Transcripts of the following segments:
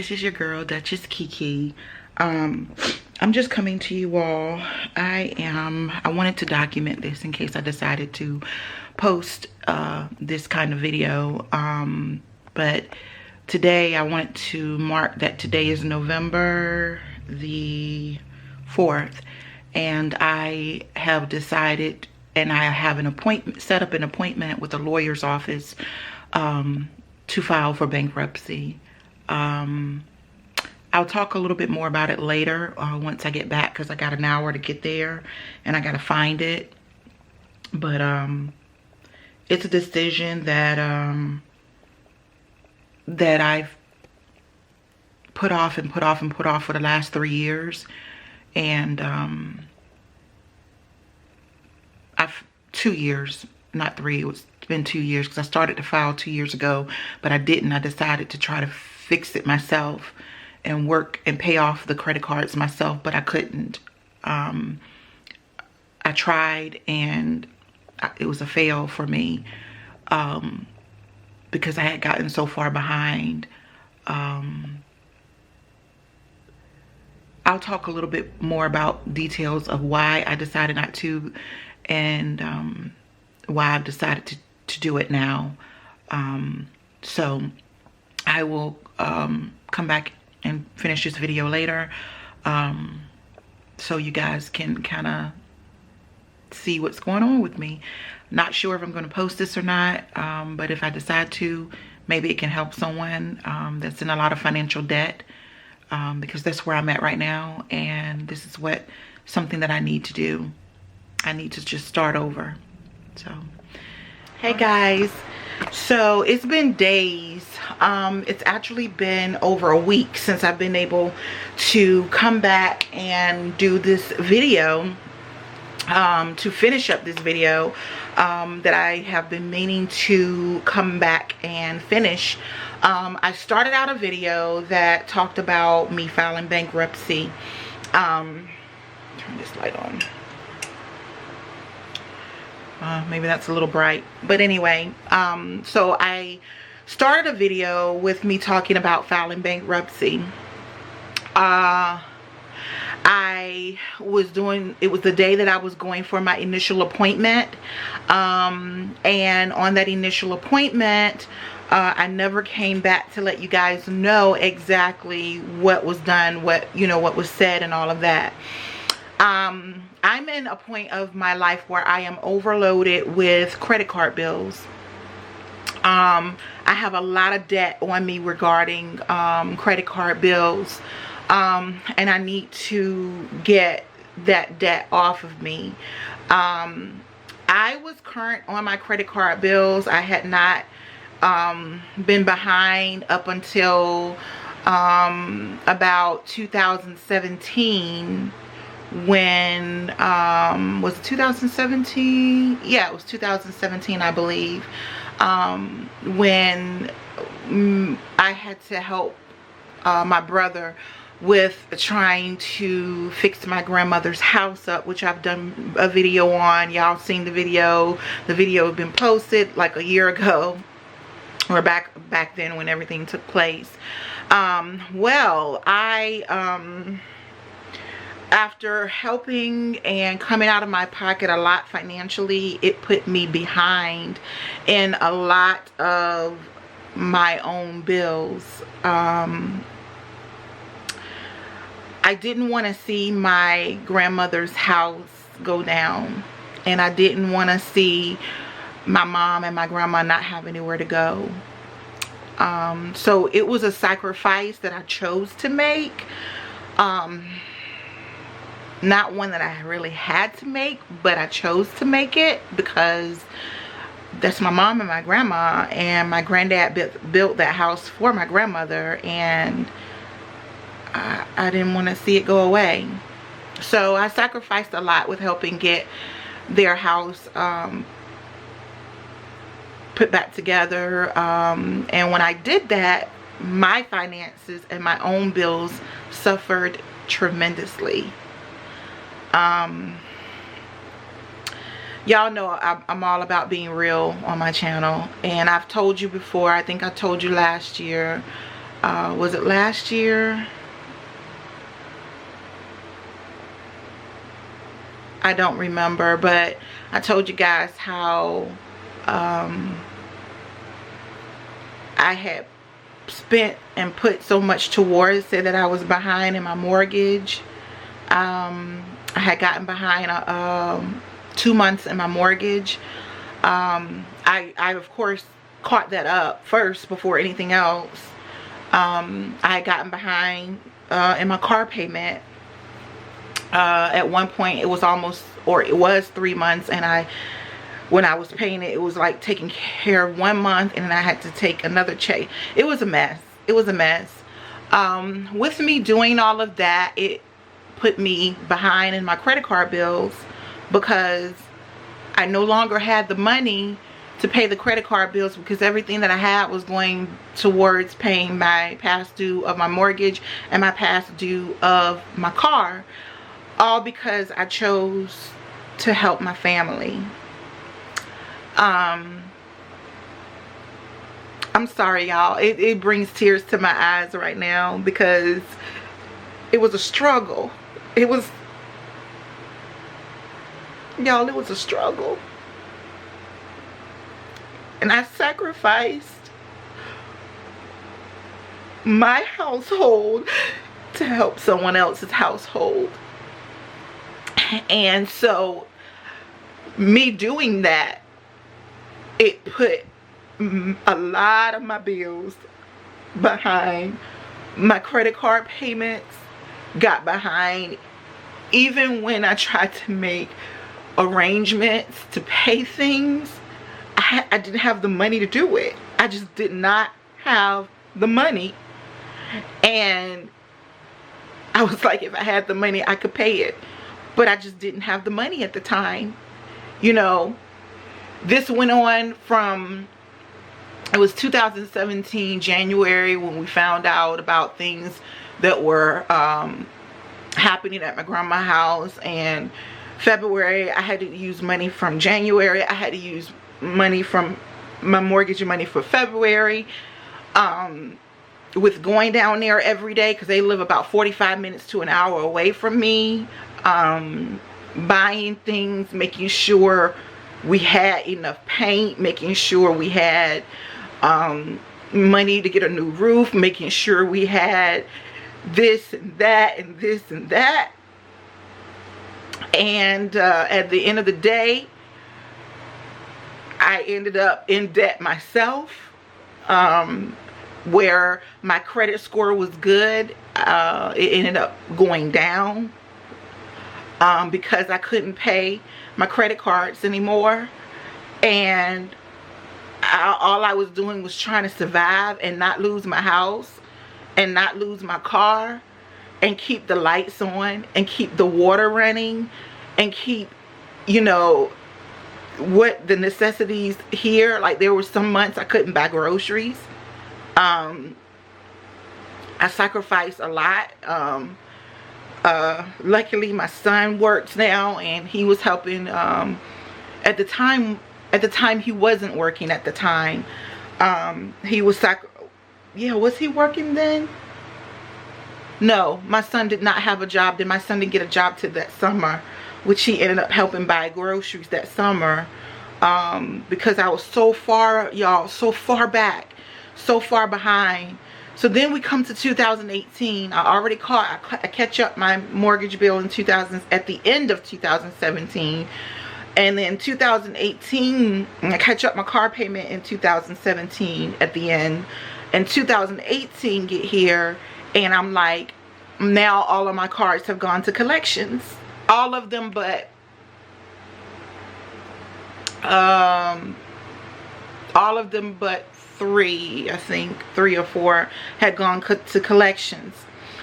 this is your girl Duchess Kiki. I'm just coming to you all. I wanted to document this in case I decided to post this kind of video, but today I want to mark that today is November the 4th, and I have decided, and I have an appointment, set up an appointment with the lawyer's office to file for bankruptcy. I'll talk a little bit more about it later once I get back, because I got an hour to get there and I got to find it. But it's a decision that that I've put off and put off and put off for the last 3 years, and I've 2 years, not 3. It's been 2 years because I started to file 2 years ago, but I didn't. I decided to try to fix it myself and work and pay off the credit cards myself, but I couldn't. I tried, and it was a fail for me because I had gotten so far behind. I'll talk a little bit more about details of why I decided not to, and why I've decided to do it now. So I will come back and finish this video later, so you guys can kind of see what's going on with me. Not sure if I'm going to post this or not, but if I decide to, maybe it can help someone that's in a lot of financial debt, because that's where I'm at right now, and this is something that I need to do. I need to just start over. So hey guys, so it's been days. It's actually been over a week since I've been able to come back and do this video, to finish up this video that I have been meaning to come back and finish. I started out a video that talked about me filing bankruptcy. Turn this light on. Maybe that's a little bright, but anyway, so I started a video with me talking about filing bankruptcy. It was the day that I was going for my initial appointment, and on that initial appointment, I never came back to let you guys know exactly what was done, what was said and all of that. I'm in a point of my life where I am overloaded with credit card bills. I have a lot of debt on me regarding credit card bills, and I need to get that debt off of me. I was current on my credit card bills. I had not been behind up until about 2017, when was it 2017? Yeah, it was 2017, I believe, when I had to help my brother with trying to fix my grandmother's house up, which I've done a video on. Y'all seen the video. The video had been posted like a year ago, or back then when everything took place. Well, after helping and coming out of my pocket a lot financially, it put me behind in a lot of my own bills. I didn't want to see my grandmother's house go down, and I didn't want to see my mom and my grandma not have anywhere to go. So it was a sacrifice that I chose to make. Not one that I really had to make, but I chose to make it because that's my mom and my grandma, and my granddad built that house for my grandmother, and I didn't want to see it go away. So I sacrificed a lot with helping get their house put back together, and when I did that, my finances and my own bills suffered tremendously. Y'all know I'm all about being real on my channel, and I've told you before, I think I told you last year, was it last year? I don't remember, but I told you guys how I had spent and put so much towards it that I was behind in my mortgage. I had gotten behind 2 months in my mortgage. I of course caught that up first before anything else. I had gotten behind in my car payment. At one point it was almost, or it was 3 months, and when I was paying it, it was like taking care of 1 month, and then I had to take another check. It was a mess. It was a mess. With me doing all of that, it put me behind in my credit card bills because I no longer had the money to pay the credit card bills, because everything that I had was going towards paying my past due of my mortgage and my past due of my car, all because I chose to help my family. I'm sorry, y'all. It brings tears to my eyes right now because it was a struggle. It was, y'all, it was a struggle. And I sacrificed my household to help someone else's household. And so me doing that, it put a lot of my bills behind. My credit card payments got behind. Even when I tried to make arrangements to pay things, I didn't have the money to do it. I just did not have the money. And I was like, if I had the money, I could pay it. But I just didn't have the money at the time. You know, this went on from, it was 2017 January when we found out about things that were happening at my grandma's house. And February, I had to use money from January. I had to use money from my mortgage money for February. With going down there every day, because they live about 45 minutes to an hour away from me. Buying things, making sure we had enough paint, making sure we had money to get a new roof, making sure we had this and that and this and that. And at the end of the day, I ended up in debt myself, where my credit score was good. It ended up going down because I couldn't pay my credit cards anymore. And all I was doing was trying to survive and not lose my house and not lose my car and keep the lights on and keep the water running and keep, you know, what the necessities here. Like, there were some months I couldn't buy groceries. I sacrificed a lot. Luckily my son works now, and he was helping. At the time he wasn't working. At the time he was was he working then? No, my son did not have a job then. My son didn't get a job till that summer, which he ended up helping buy groceries that summer, because I was so far, y'all, so far back, so far behind. So then we come to 2018. I catch up my mortgage bill in at the end of 2017. And then 2018, I catch up my car payment in 2017 at the end. And 2018 get here, and I'm like, now all of my cards have gone to collections. All of them but three, I think 3 or 4 had gone to collections.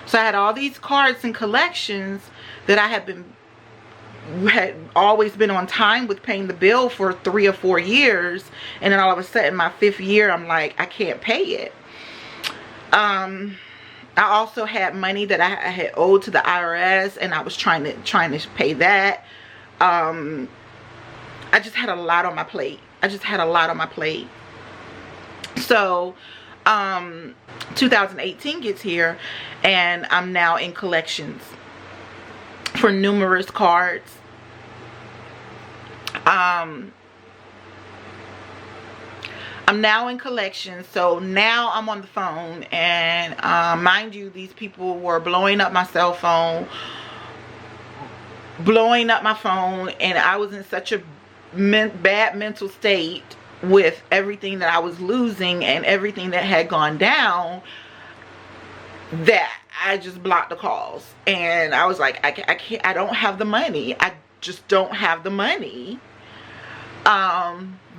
So I had all these cards in collections that I had always been on time with paying the bill for 3 or 4 years, and then all of a sudden my 5th year I'm like, I can't pay it. I also had money that I had owed to the IRS, and I was trying to pay that. I just had a lot on my plate. So 2018 gets here, and I'm now in collections for numerous cards. I'm now in collections, so now I'm on the phone, and mind you, these people were blowing up my cell phone, and I was in such a bad mental state with everything that I was losing and everything that had gone down that I just blocked the calls. And I was like, I don't have the money. I just don't have the money.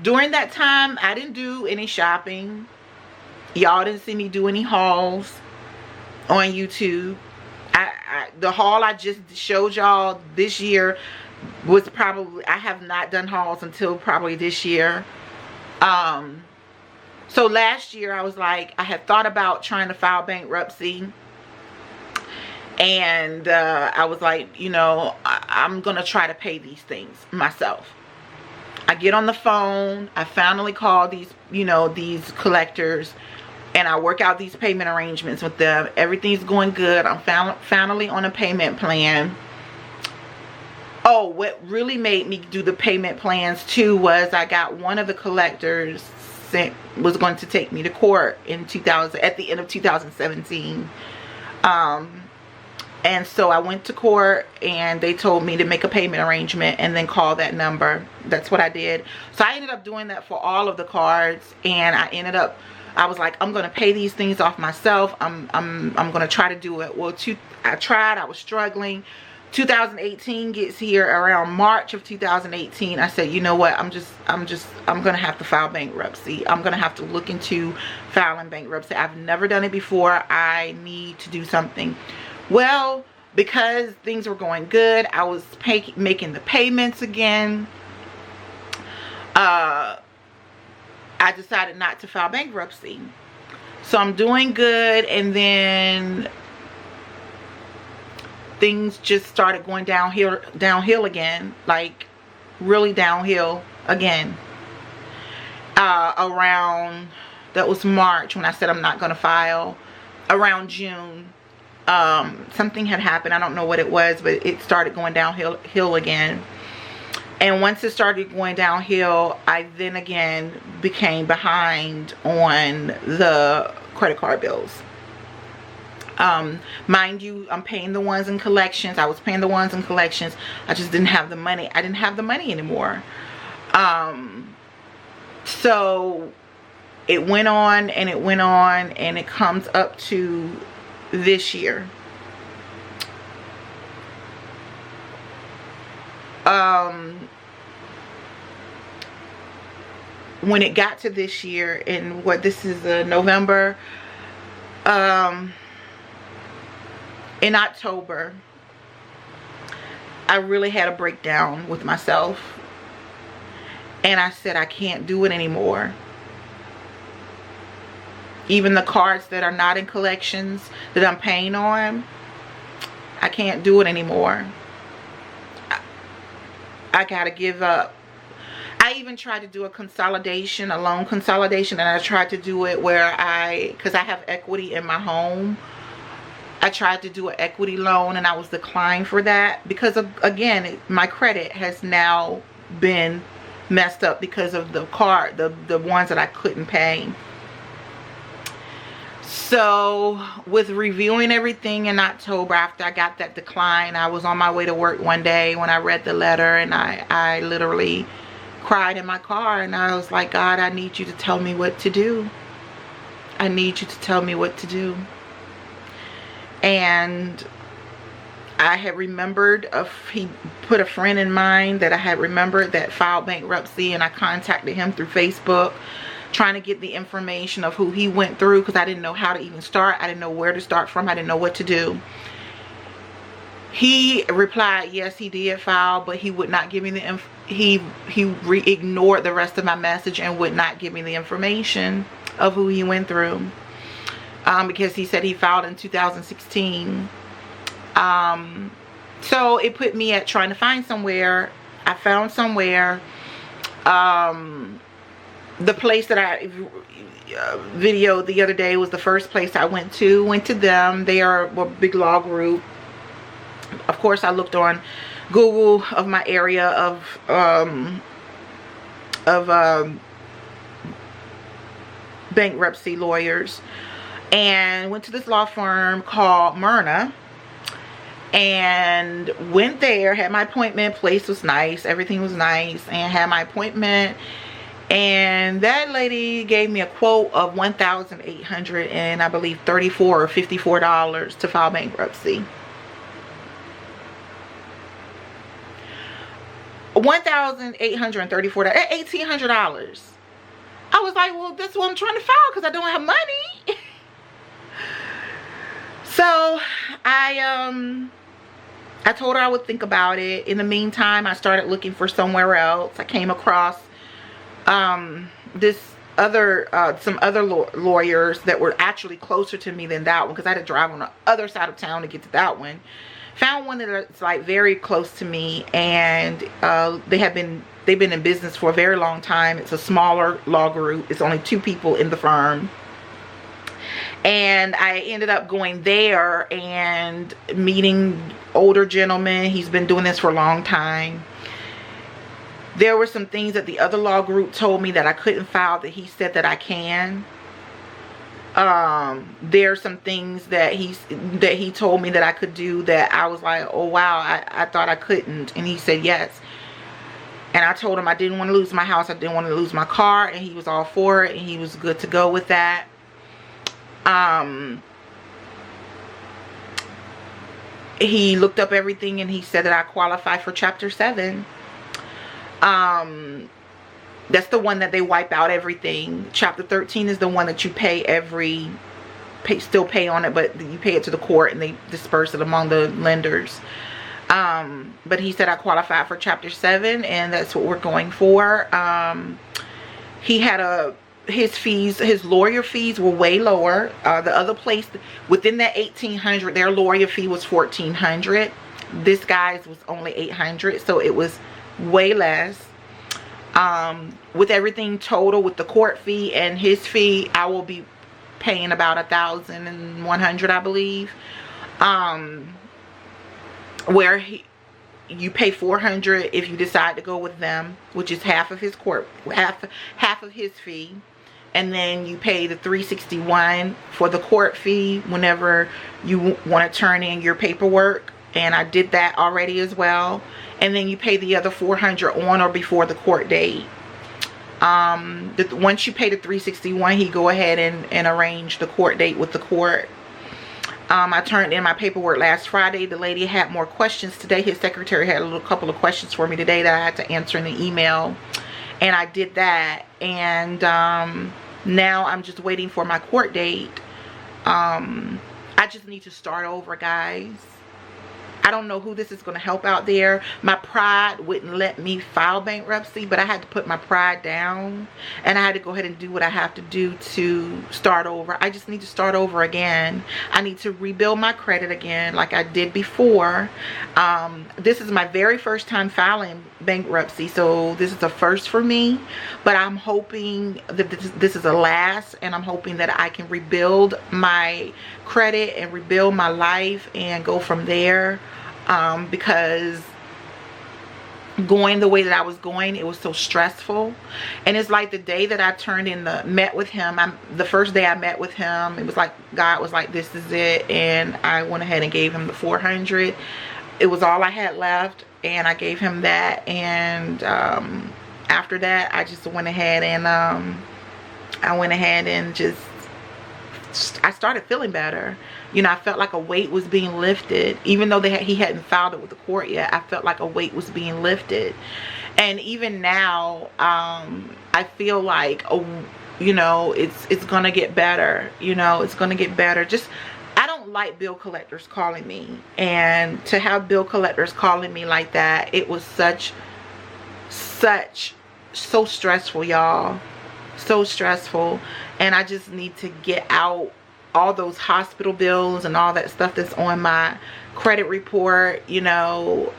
During that time, I didn't do any shopping. Y'all didn't see me do any hauls on YouTube. The haul I just showed y'all this year was probably, I have not done hauls until probably this year. So last year I was like, I had thought about trying to file bankruptcy, and I was like, you know, I'm gonna try to pay these things myself. I get on the phone, I finally call these, you know, these collectors, and I work out these payment arrangements with them. Everything's going good. I'm finally on a payment plan. Oh, what really made me do the payment plans too was I got one of the collectors was going to take me to court in at the end of 2017. And so I went to court, and they told me to make a payment arrangement and then call that number. That's what I did. So I ended up doing that for all of the cards, and I was like, I'm gonna pay these things off myself. I'm gonna try to do it. Well, I tried. I was struggling. 2018 gets here around March of 2018. I said, you know what, I'm gonna have to file bankruptcy. I'm gonna have to look into filing bankruptcy. I've never done it before. I need to do something. Well, because things were going good, I was making the payments again. I decided not to file bankruptcy. So I'm doing good, and then things just started going downhill again, like really downhill again. Around, that was March when I said I'm not going to file. Around June, something had happened. I don't know what it was, but it started going downhill again. And once it started going downhill, I then again became behind on the credit card bills. Mind you, I'm paying the ones in collections. I was paying the ones in collections. I just didn't have the money. I didn't have the money anymore. So it went on and it went on, and it comes up to this year. When it got to this year, and what this is, November, in October, I really had a breakdown with myself, and I said I can't do it anymore. Even the cards that are not in collections that I'm paying on, I can't do it anymore. I gotta give up. I even tried to do a consolidation, a loan consolidation, and I tried to do it where because I have equity in my home, I tried to do an equity loan, and I was declined for that because of, again, my credit has now been messed up because of the ones that I couldn't pay. So with reviewing everything in October, after I got that decline, I was on my way to work one day when I read the letter, and I literally cried in my car, and I was like, God, I need you to tell me what to do. I need you to tell me what to do. And I had remembered, he put a friend in mind that I had remembered that filed bankruptcy, and I contacted him through Facebook, trying to get the information of who he went through, because I didn't know how to even start. I didn't know where to start from. I didn't know what to do. He replied, yes, he did file, but he would not give me the he ignored the rest of my message and would not give me the information of who he went through, because he said he filed in 2016. So it put me at trying to find somewhere. I found somewhere. the place that I videoed the other day was the first place I went to them. They are a big law group. Of course, I looked on Google of my area of bankruptcy lawyers, and went to this law firm called Myrna, and went there, had my appointment. Place was nice, everything was nice, and had my appointment. And that lady gave me a quote of $1,800 and I believe $34 or $54 to file bankruptcy. $1,834, $1,800. I was like, well, that's what I'm trying to file because I don't have money. So I told her I would think about it. In the meantime, I started looking for somewhere else. I came across this other some other lawyers that were actually closer to me than that one, because I had to drive on the other side of town to get to that one. Found one that's like very close to me, and they've been in business for a very long time. It's a smaller law group. It's only 2 people in the firm. And I ended up going there and meeting older gentleman. He's been doing this for a long time. There were some things that the other law group told me that I couldn't file that he said that I can. There's some things that he told me that I could do that I was like, oh wow, I thought I couldn't. And he said yes. And I told him I didn't want to lose my house. I didn't want to lose my car. And he was all for it. And he was good to go with that. He looked up everything and he said that I qualify for Chapter 7. That's the one that they wipe out everything. Chapter 13 is the one that you still pay on it, but you pay it to the court and they disperse it among the lenders. But he said I qualify for Chapter 7, and that's what we're going for. He had his lawyer fees were way lower. The other place within that $1,800, their lawyer fee was $1,400. This guy's was only $800, so it was way less. With everything total, with the court fee and his fee, I will be paying about $1,100, I believe. Where you pay $400 if you decide to go with them, which is half of his half of his fee, and then you pay the $361 for the court fee whenever you want to turn in your paperwork, and I did that already as well. And then you pay the other $400 on or before the court date. Once you pay the $361, he go ahead and arrange the court date with the court. I turned in my paperwork last Friday. The lady had more questions today. His secretary had a couple of questions for me today that I had to answer in the email, and I did that. And now I'm just waiting for my court date. I just need to start over, guys. I don't know who this is going to help out there. My pride wouldn't let me file bankruptcy, but I had to put my pride down, and I had to go ahead and do what I have to do to start over. I just need to start over again. I need to rebuild my credit again like I did before. This is my very first time filing bankruptcy, so this is a first for me, but I'm hoping that this is a last, and I'm hoping that I can rebuild my credit and rebuild my life and go from there. Because going the way that I was going, it was so stressful. And it's like the day that I turned in met with him, the first day I met with him, it was like God was like, this is it. And I went ahead and gave him the $400. It was all I had left, and I gave him that. And after that, I just went ahead and I started feeling better. You know, I felt like a weight was being lifted. Even though he hadn't filed it with the court yet, I felt like a weight was being lifted. And even now, I feel like, you know, it's gonna get better. You know, it's gonna get better. Just, I don't like bill collectors calling me, and to have bill collectors calling me like that, it was so stressful, y'all. So stressful. And I just need to get out all those hospital bills and all that stuff that's on my credit report. You know,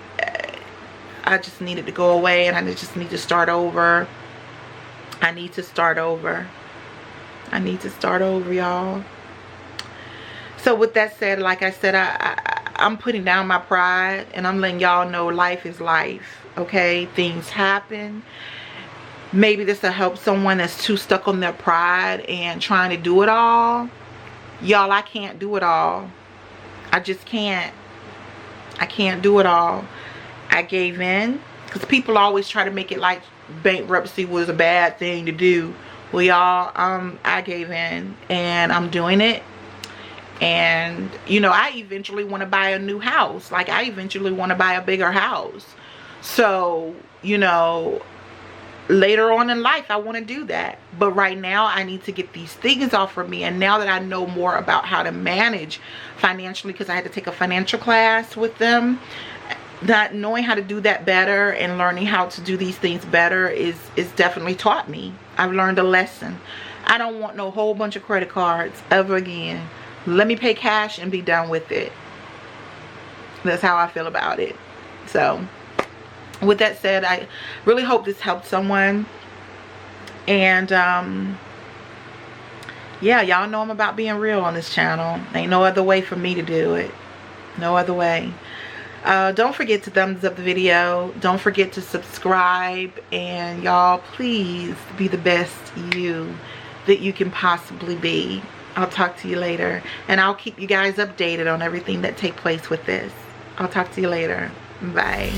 I just needed to go away, and I just need to start over. I need to start over. I need to start over, y'all. So with that said, like I said, I'm putting down my pride, and I'm letting y'all know life is life, okay? Things happen. Maybe this will help someone that's too stuck on their pride and trying to do it all. Y'all, I can't do it all. I just can't. I can't do it all. I gave in, because people always try to make it like bankruptcy was a bad thing to do. Well, y'all, I gave in, and I'm doing it. And you know, I eventually want to buy a new house. Like, I eventually want to buy a bigger house. So, you know, later on in life I want to do that. But right now I need to get these things off of me. And now that I know more about how to manage financially, because I had to take a financial class with them, that knowing how to do that better and learning how to do these things better is definitely taught me. I've learned a lesson. I don't want no whole bunch of credit cards ever again. Let me pay cash and be done with it. That's how I feel about it. So with that said, I really hope this helped someone. And yeah, y'all know I'm about being real on this channel. Ain't no other way for me to do it. No other way. Don't forget to thumbs up the video. Don't forget to subscribe. And y'all, please be the best you that you can possibly be. I'll talk to you later. And I'll keep you guys updated on everything that takes place with this. I'll talk to you later. Bye.